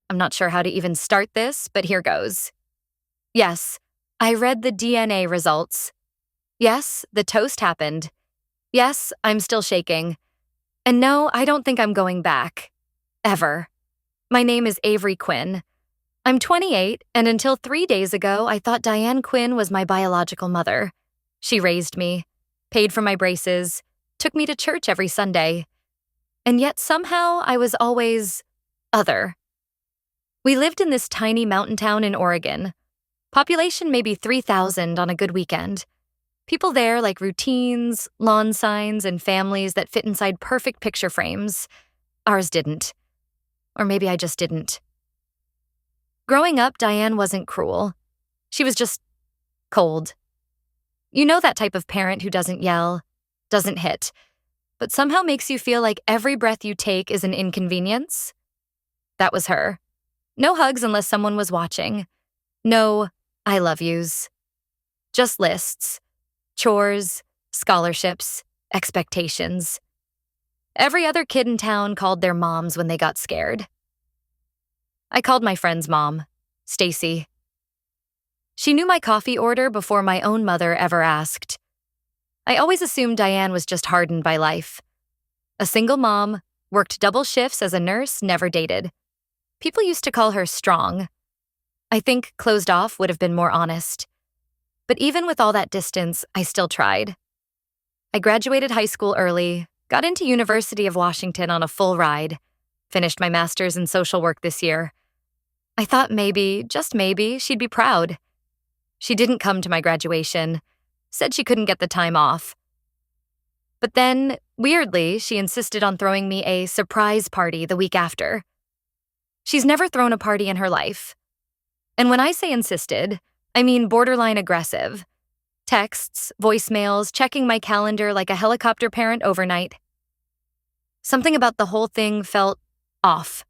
I'm not sure how to even start this, but here goes. Yes, I read the DNA results. Yes, the toast happened. Yes, I'm still shaking. And no, I don't think I'm going back. Ever. My name is Avery Quinn. I'm 28, and until 3 days ago, I thought Diane Quinn was my biological mother. She raised me, paid for my braces, took me to church every Sunday. And yet somehow I was always other. We lived in this tiny mountain town in Oregon. Population maybe 3,000 on a good weekend. People there like routines, lawn signs, and families that fit inside perfect picture frames. Ours didn't. Or maybe I just didn't. Growing up, Diane wasn't cruel. She was just cold. You know that type of parent who doesn't yell, doesn't hit, but somehow makes you feel like every breath you take is an inconvenience? That was her. No hugs unless someone was watching. No I love yous. Just lists. Chores, scholarships, expectations. Every other kid in town called their moms when they got scared. I called my friend's mom, Stacy. She knew my coffee order before my own mother ever asked. I always assumed Diane was just hardened by life. A single mom, worked double shifts as a nurse, never dated. People used to call her strong. I think closed off would have been more honest. But even with all that distance, I still tried. I graduated high school early, got into University of Washington on a full ride, finished my master's in social work this year. I thought maybe, just maybe, she'd be proud. She didn't come to my graduation, said she couldn't get the time off. But then, weirdly, she insisted on throwing me a surprise party the week after. She's never thrown a party in her life. And when I say insisted, I mean borderline aggressive. Texts, voicemails, checking my calendar like a helicopter parent overnight. Something about the whole thing felt off.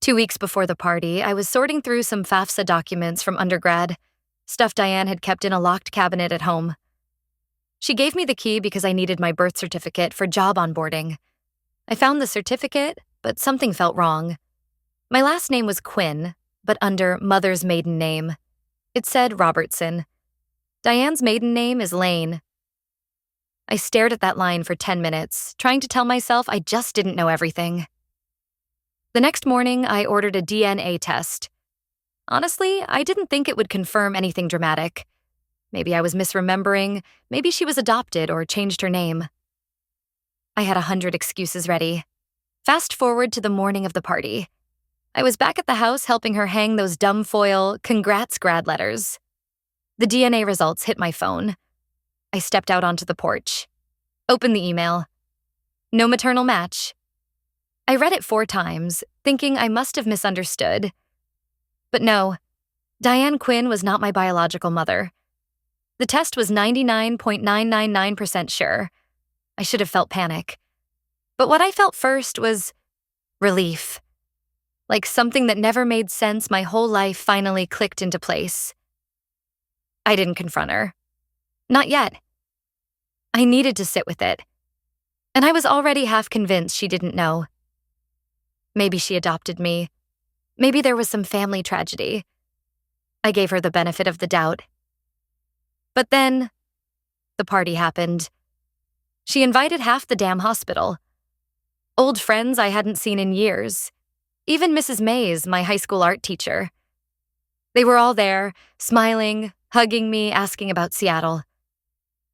2 weeks before the party, I was sorting through some FAFSA documents from undergrad, stuff Diane had kept in a locked cabinet at home. She gave me the key because I needed my birth certificate for job onboarding. I found the certificate, but something felt wrong. My last name was Quinn, but under mother's maiden name. It said Robertson. Diane's maiden name is Lane. I stared at that line for 10 minutes, trying to tell myself I just didn't know everything. The next morning, I ordered a DNA test. Honestly, I didn't think it would confirm anything dramatic. Maybe I was misremembering, maybe she was adopted or changed her name. I had 100 excuses ready. Fast forward to the morning of the party. I was back at the house helping her hang those dumb foil congrats grad letters. The DNA results hit my phone. I stepped out onto the porch. Opened the email. No maternal match. I read it 4 times, thinking I must have misunderstood. But no, Diane Quinn was not my biological mother. The test was 99.999% sure. I should have felt panic. But what I felt first was relief. Like something that never made sense my whole life finally clicked into place. I didn't confront her. Not yet. I needed to sit with it. And I was already half convinced she didn't know. Maybe she adopted me. Maybe there was some family tragedy. I gave her the benefit of the doubt. But then, the party happened. She invited half the damn hospital. Old friends I hadn't seen in years. Even Mrs. Mays, my high school art teacher. They were all there, smiling, hugging me, asking about Seattle.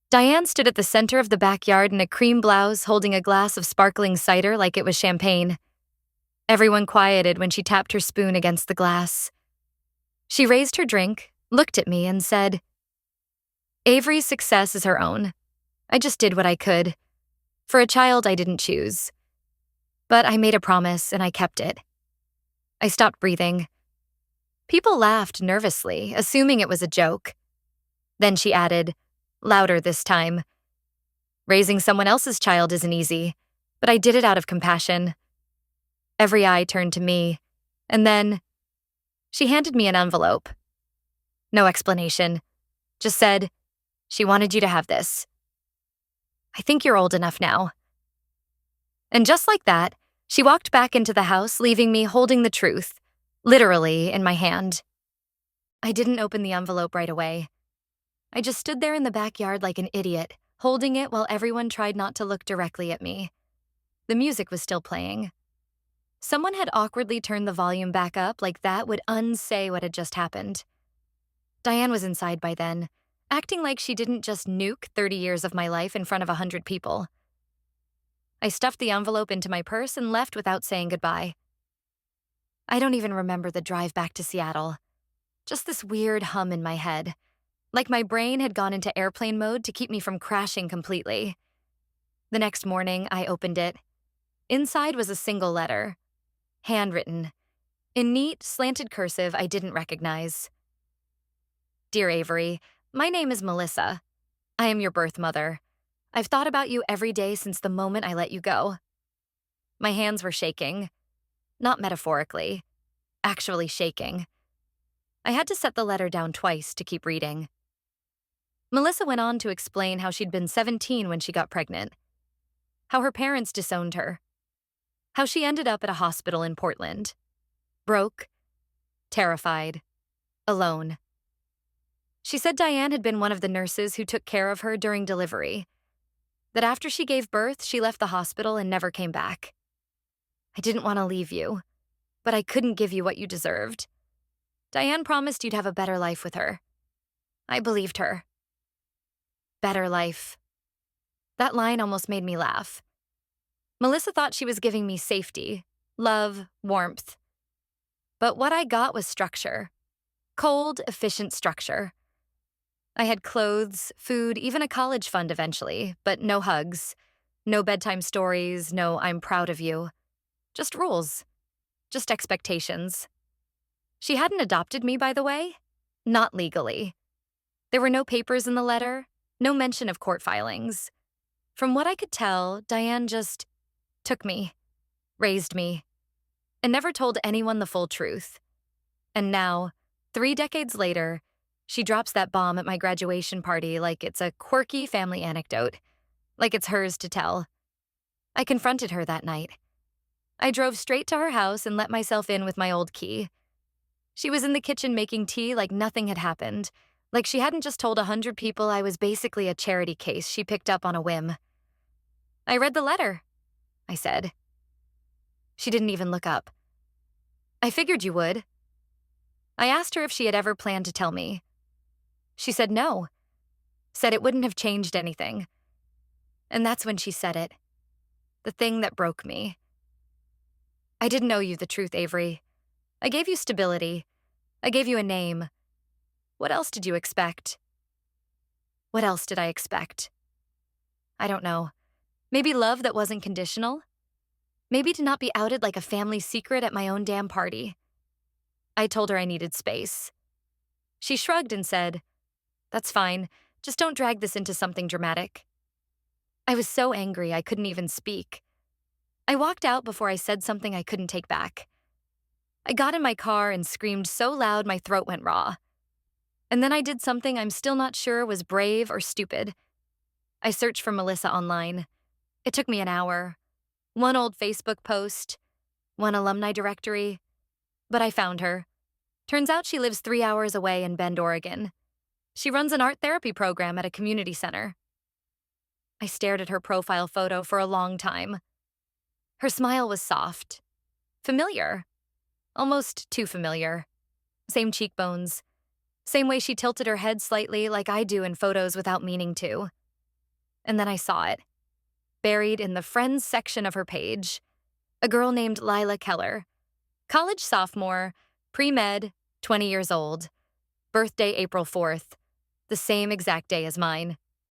Diane stood at the center of the backyard in a cream blouse holding a glass of sparkling cider like it was champagne. Everyone quieted when she tapped her spoon against the glass. She raised her drink, looked at me, and said, "Avery's success is her own. I just did what I could. For a child I didn't choose. But I made a promise and I kept it." I stopped breathing. People laughed nervously, assuming it was a joke. Then she added, louder this time, "Raising someone else's child isn't easy, but I did it out of compassion." Every eye turned to me, and then she handed me an envelope. No explanation, just said, "She wanted you to have this. I think you're old enough now." And just like that, she walked back into the house, leaving me holding the truth, literally in my hand. I didn't open the envelope right away. I just stood there in the backyard like an idiot, holding it while everyone tried not to look directly at me. The music was still playing. Someone had awkwardly turned the volume back up like that would unsay what had just happened. Diane was inside by then, acting like she didn't just nuke 30 years of my life in front of 100 people. I stuffed the envelope into my purse and left without saying goodbye. I don't even remember the drive back to Seattle. Just this weird hum in my head, like my brain had gone into airplane mode to keep me from crashing completely. The next morning, I opened it. Inside was a single letter, handwritten, in neat, slanted cursive I didn't recognize. Dear Avery, my name is Melissa. I am your birth mother. I've thought about you every day since the moment I let you go. My hands were shaking. Not metaphorically, actually shaking. I had to set the letter down twice to keep reading. Melissa went on to explain how she'd been 17 when she got pregnant, how her parents disowned her, how she ended up at a hospital in Portland, broke, terrified, alone. She said Diane had been one of the nurses who took care of her during delivery, that after she gave birth, she left the hospital and never came back. I didn't want to leave you, but I couldn't give you what you deserved. Diane promised you'd have a better life with her. I believed her. Better life. That line almost made me laugh. Melissa thought she was giving me safety, love, warmth. But what I got was structure. Cold, efficient structure. I had clothes, food, even a college fund eventually, but no hugs, no bedtime stories, no I'm proud of you. Just rules. Just expectations. She hadn't adopted me, by the way. Not legally. There were no papers in the letter, no mention of court filings. From what I could tell, Diane just took me, raised me, and never told anyone the full truth. And now, 3 decades later, she drops that bomb at my graduation party like it's a quirky family anecdote, like it's hers to tell. I confronted her that night. I drove straight to her house and let myself in with my old key. She was in the kitchen making tea like nothing had happened, like she hadn't just told 100 people I was basically a charity case she picked up on a whim. I read the letter, I said. She didn't even look up. I figured you would. I asked her if she had ever planned to tell me. She said no, said it wouldn't have changed anything. And that's when she said it. The thing that broke me. I didn't owe you the truth, Avery. I gave you stability. I gave you a name. What else did you expect? What else did I expect? I don't know. Maybe love that wasn't conditional? Maybe to not be outed like a family secret at my own damn party. I told her I needed space. She shrugged and said, "That's fine. Just don't drag this into something dramatic." I was so angry I couldn't even speak. I walked out before I said something I couldn't take back. I got in my car and screamed so loud my throat went raw. And then I did something I'm still not sure was brave or stupid. I searched for Melissa online. It took me an hour. One old Facebook post, one alumni directory. But I found her. Turns out she lives 3 hours away in Bend, Oregon. She runs an art therapy program at a community center. I stared at her profile photo for a long time. Her smile was soft, familiar, almost too familiar. Same cheekbones, same way she tilted her head slightly like I do in photos without meaning to. And then I saw it, buried in the friends section of her page. A girl named Lila Keller, college sophomore, pre-med, 20 years old, birthday April 4th, the same exact day as mine.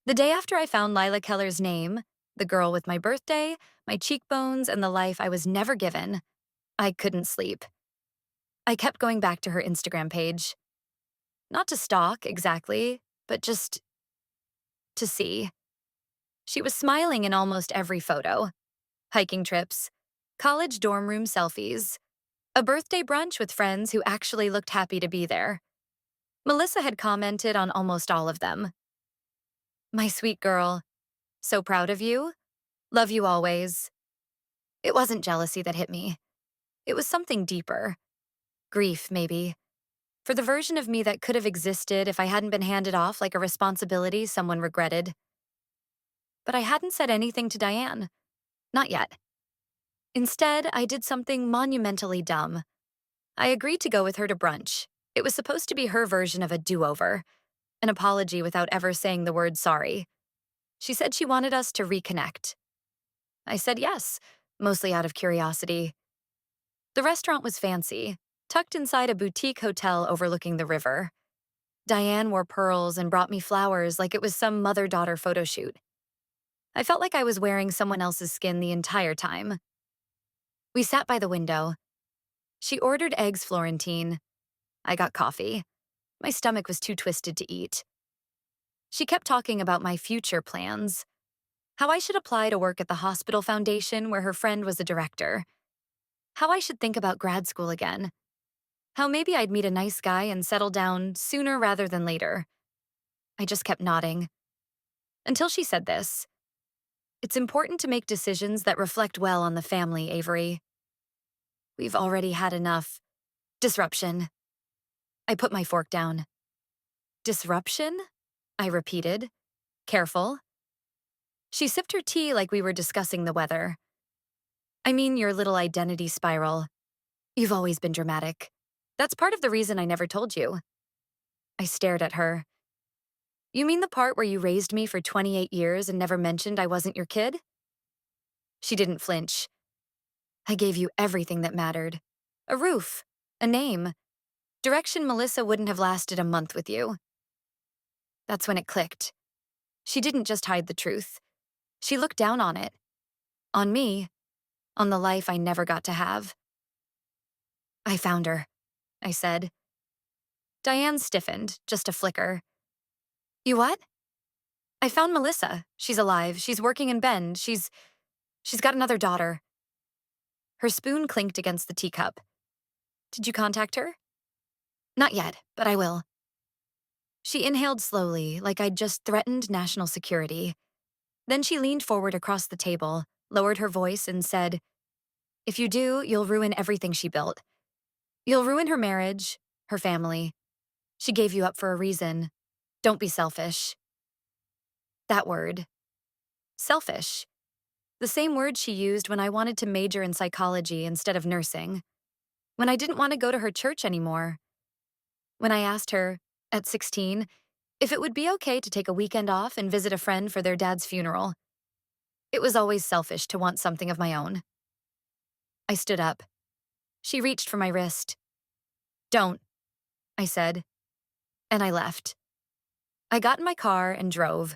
The day after I found Lila Keller's name, the girl with my birthday, my cheekbones, and the life I was never given, I couldn't sleep. I kept going back to her Instagram page. Not to stalk, exactly, but just to see. She was smiling in almost every photo. Hiking trips, college dorm room selfies, a birthday brunch with friends who actually looked happy to be there. Melissa had commented on almost all of them. "My sweet girl, so proud of you. Love you always." It wasn't jealousy that hit me. It was something deeper. Grief, maybe. For the version of me that could have existed if I hadn't been handed off like a responsibility someone regretted. But I hadn't said anything to Diane. Not yet. Instead, I did something monumentally dumb. I agreed to go with her to brunch. It was supposed to be her version of a do-over, an apology without ever saying the word sorry. She said she wanted us to reconnect. I said yes, mostly out of curiosity. The restaurant was fancy, tucked inside a boutique hotel overlooking the river. Diane wore pearls and brought me flowers like it was some mother-daughter photo shoot. I felt like I was wearing someone else's skin the entire time. We sat by the window. She ordered eggs Florentine. I got coffee. My stomach was too twisted to eat. She kept talking about my future plans, how I should apply to work at the hospital foundation where her friend was a director, how I should think about grad school again, how maybe I'd meet a nice guy and settle down sooner rather than later. I just kept nodding. Until she said this. It's important to make decisions that reflect well on the family, Avery. We've already had enough disruption. I put my fork down. Disruption? I repeated, careful. She sipped her tea like we were discussing the weather. I mean your little identity spiral. You've always been dramatic. That's part of the reason I never told you. I stared at her. You mean the part where you raised me for 28 years and never mentioned I wasn't your kid? She didn't flinch. I gave you everything that mattered. A roof, a name, direction Melissa wouldn't have lasted a month with you. That's when it clicked. She didn't just hide the truth. She looked down on it. On me. On the life I never got to have. I found her, I said. Diane stiffened, just a flicker. You what? I found Melissa. She's alive. She's working in Bend. She's got another daughter. Her spoon clinked against the teacup. Did you contact her? Not yet, but I will. She inhaled slowly, like I'd just threatened national security. Then she leaned forward across the table, lowered her voice, and said, If you do, you'll ruin everything she built. You'll ruin her marriage, her family. She gave you up for a reason. Don't be selfish. That word. Selfish. The same word she used when I wanted to major in psychology instead of nursing. When I didn't want to go to her church anymore. When I asked her, at 16, if it would be okay to take a weekend off and visit a friend for their dad's funeral. It was always selfish to want something of my own. I stood up. She reached for my wrist. Don't, I said. And I left. I got in my car and drove.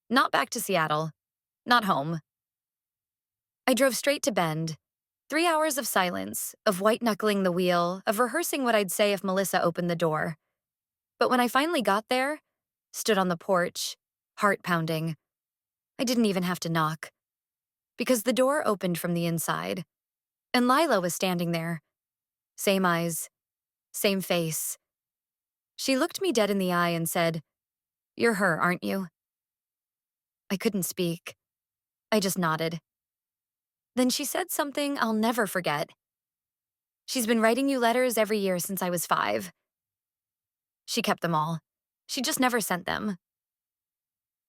Not back to Seattle. Not home. I drove straight to Bend. 3 hours of silence, of white-knuckling the wheel, of rehearsing what I'd say if Melissa opened the door. But when I finally got there, stood on the porch, heart pounding, I didn't even have to knock. Because the door opened from the inside. And Lila was standing there. Same eyes, same face. She looked me dead in the eye and said, You're her, aren't you? I couldn't speak. I just nodded. Then she said something I'll never forget. She's been writing you letters every year since I was 5. She kept them all. She just never sent them.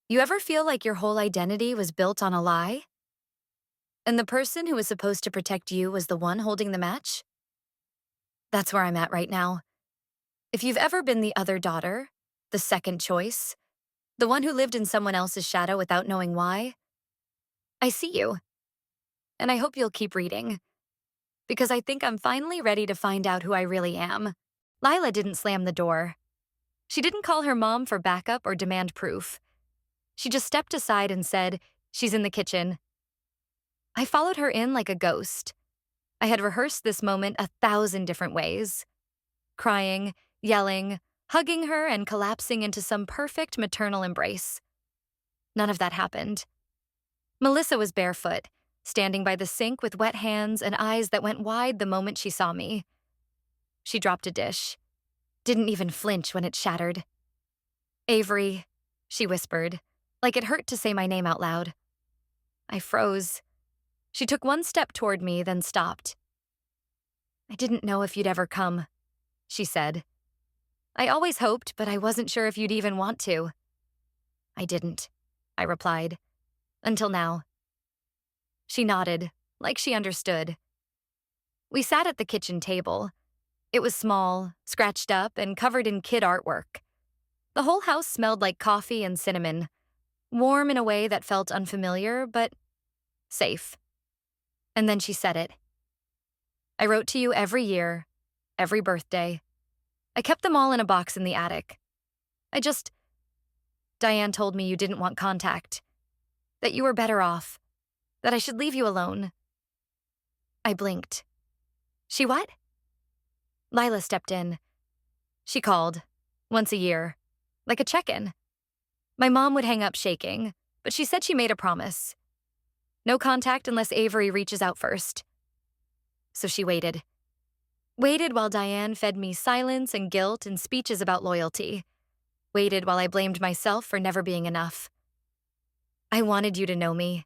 You ever feel like your whole identity was built on a lie? And the person who was supposed to protect you was the one holding the match? That's where I'm at right now. If you've ever been the other daughter, the second choice, the one who lived in someone else's shadow without knowing why, I see you. And I hope you'll keep reading. Because I think I'm finally ready to find out who I really am. Lila didn't slam the door. She didn't call her mom for backup or demand proof. She just stepped aside and said, She's in the kitchen. I followed her in like a ghost. I had rehearsed this moment 1,000 different ways. Crying, yelling, hugging her, and collapsing into some perfect maternal embrace. None of that happened. Melissa was barefoot, standing by the sink with wet hands and eyes that went wide the moment she saw me. She dropped a dish. Didn't even flinch when it shattered. Avery, she whispered, like it hurt to say my name out loud. I froze. She took one step toward me, then stopped. I didn't know if you'd ever come, she said. I always hoped, but I wasn't sure if you'd even want to. I didn't, I replied. Until now. She nodded, like she understood. We sat at the kitchen table. It was small, scratched up, and covered in kid artwork. The whole house smelled like coffee and cinnamon, warm in a way that felt unfamiliar, but safe. And then she said it. I wrote to you every year, every birthday. I kept them all in a box in the attic. Diane told me you didn't want contact, that you were better off, that I should leave you alone. I blinked. She what? Lila stepped in. She called, once a year, like a check-in. My mom would hang up shaking, but she said she made a promise. No contact unless Avery reaches out first. So she waited. Waited while Diane fed me silence and guilt and speeches about loyalty. Waited while I blamed myself for never being enough. I wanted you to know me,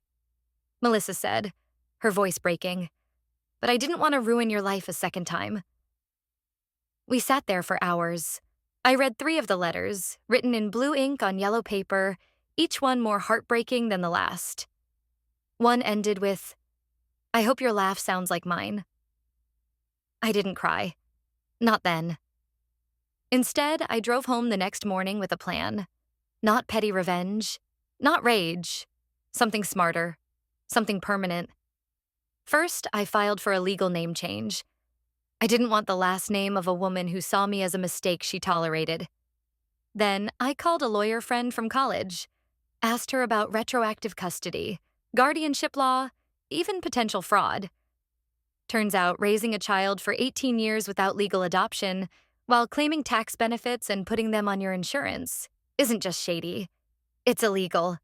Melissa said, her voice breaking. But I didn't want to ruin your life a second time. We sat there for hours. I read 3 of the letters, written in blue ink on yellow paper, each one more heartbreaking than the last. One ended with, I hope your laugh sounds like mine. I didn't cry. Not then. Instead, I drove home the next morning with a plan. Not petty revenge, not rage, something smarter, something permanent. First, I filed for a legal name change. I didn't want the last name of a woman who saw me as a mistake she tolerated. Then, I called a lawyer friend from college, asked her about retroactive custody, guardianship law, even potential fraud. Turns out raising a child for 18 years without legal adoption, while claiming tax benefits and putting them on your insurance, isn't just shady. It's illegal.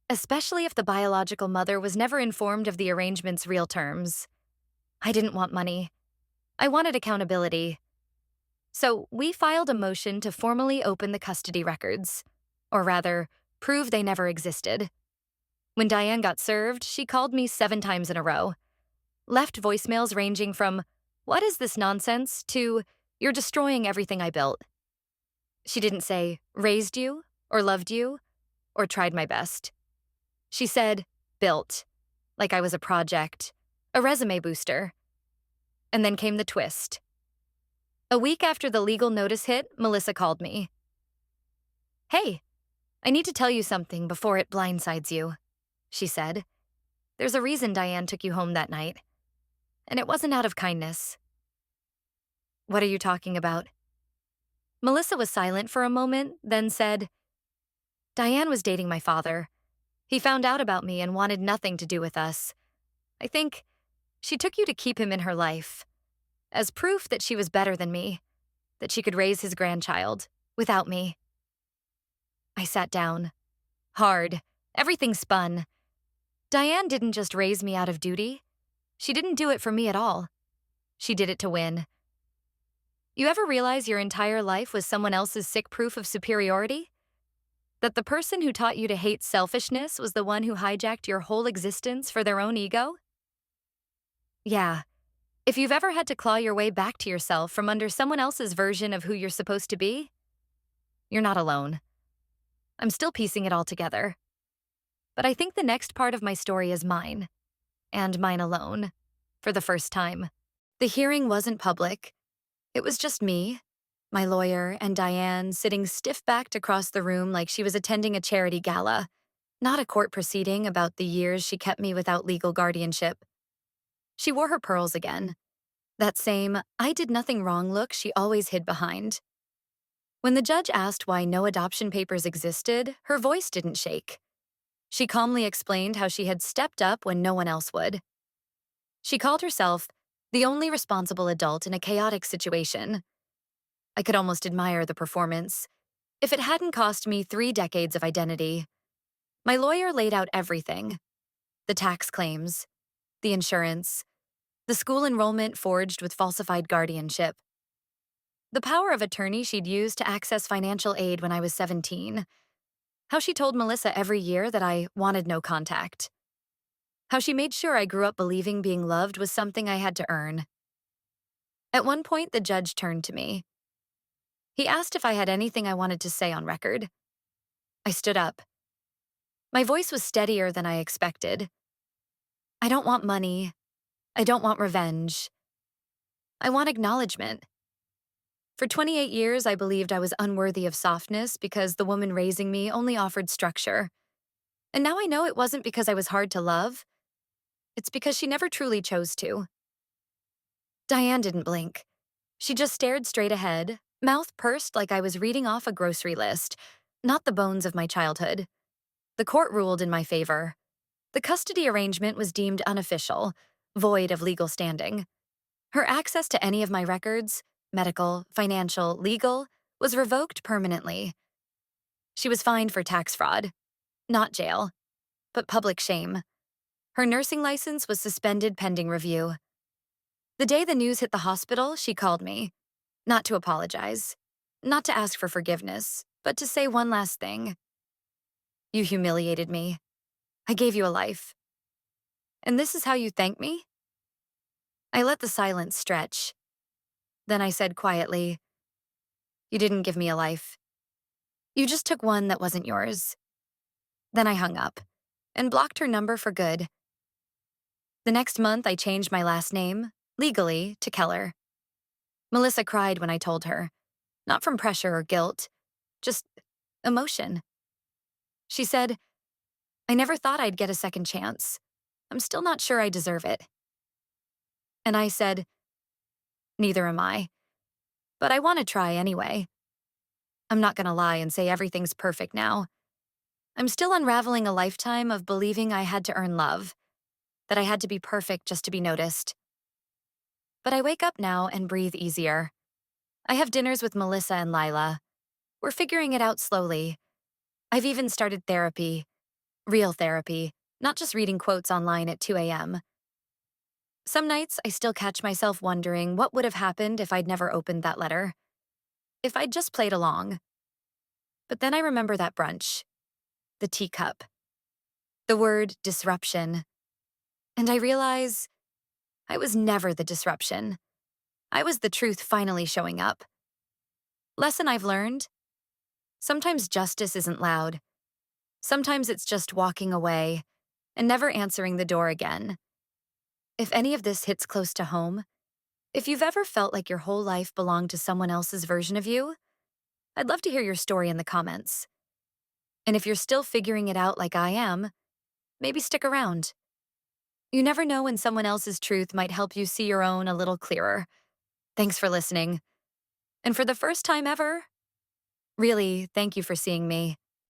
Especially if the biological mother was never informed of the arrangement's real terms. I didn't want money. I wanted accountability. So we filed a motion to formally open the custody records, or rather, prove they never existed. When Diane got served, she called me 7 times in a row. Left voicemails ranging from, "What is this nonsense?" to, "You're destroying everything I built." She didn't say, "raised you," or "loved you," or "tried my best." She said, "built," like I was a project, a resume booster. And then came the twist. A week after the legal notice hit, Melissa called me. "Hey, I need to tell you something before it blindsides you," she said. "There's a reason Diane took you home that night. And it wasn't out of kindness." "What are you talking about?" Melissa was silent for a moment, then said, "Diane was dating my father. He found out about me and wanted nothing to do with us. I think she took you to keep him in her life, as proof that she was better than me, that she could raise his grandchild without me." I sat down. Hard. Everything spun. Diane didn't just raise me out of duty. She didn't do it for me at all. She did it to win. You ever realize your entire life was someone else's sick proof of superiority? That the person who taught you to hate selfishness was the one who hijacked your whole existence for their own ego? Yeah. If you've ever had to claw your way back to yourself from under someone else's version of who you're supposed to be, you're not alone. I'm still piecing it all together. But I think the next part of my story is mine, and mine alone, for the first time. The hearing wasn't public. It was just me, my lawyer, and Diane sitting stiff-backed across the room like she was attending a charity gala, not a court proceeding about the years she kept me without legal guardianship. She wore her pearls again. That same, "I did nothing wrong" look she always hid behind. When the judge asked why no adoption papers existed, her voice didn't shake. She calmly explained how she had stepped up when no one else would. She called herself the only responsible adult in a chaotic situation. I could almost admire the performance, if it hadn't cost me 3 decades of identity. My lawyer laid out everything: the tax claims, the insurance, the school enrollment forged with falsified guardianship, the power of attorney she'd used to access financial aid when I was 17, how she told Melissa every year that I wanted no contact, how she made sure I grew up believing being loved was something I had to earn. At one point, the judge turned to me. He asked if I had anything I wanted to say on record. I stood up. My voice was steadier than I expected. I don't want money. I don't want revenge. I want acknowledgement. For 28 years, I believed I was unworthy of softness because the woman raising me only offered structure. And now I know it wasn't because I was hard to love. It's because she never truly chose to. Diane didn't blink. She just stared straight ahead, mouth pursed like I was reading off a grocery list, not the bones of my childhood. The court ruled in my favor. The custody arrangement was deemed unofficial, void of legal standing. Her access to any of my records, medical, financial, legal, was revoked permanently. She was fined for tax fraud. Not jail, but public shame. Her nursing license was suspended pending review. The day the news hit the hospital, she called me. Not to apologize. Not to ask for forgiveness, but to say one last thing. You humiliated me. I gave you a life. And this is how you thank me? I let the silence stretch. Then I said quietly, You didn't give me a life. You just took one that wasn't yours. Then I hung up and blocked her number for good. The next month, I changed my last name, legally, to Keller. Melissa cried when I told her, not from pressure or guilt, just emotion. She said, I never thought I'd get a second chance. I'm still not sure I deserve it. And I said, Neither am I. But I want to try anyway. I'm not going to lie and say everything's perfect now. I'm still unraveling a lifetime of believing I had to earn love, that I had to be perfect just to be noticed. But I wake up now and breathe easier. I have dinners with Melissa and Lila. We're figuring it out slowly. I've even started therapy. Real therapy, not just reading quotes online at 2 a.m. Some nights, I still catch myself wondering what would have happened if I'd never opened that letter. If I'd just played along. But then I remember that brunch. The teacup. The word disruption. And I realize I was never the disruption. I was the truth finally showing up. Lesson I've learned? Sometimes justice isn't loud. Sometimes it's just walking away and never answering the door again. If any of this hits close to home, if you've ever felt like your whole life belonged to someone else's version of you, I'd love to hear your story in the comments. And if you're still figuring it out like I am, maybe stick around. You never know when someone else's truth might help you see your own a little clearer. Thanks for listening. And for the first time ever, really, thank you for seeing me.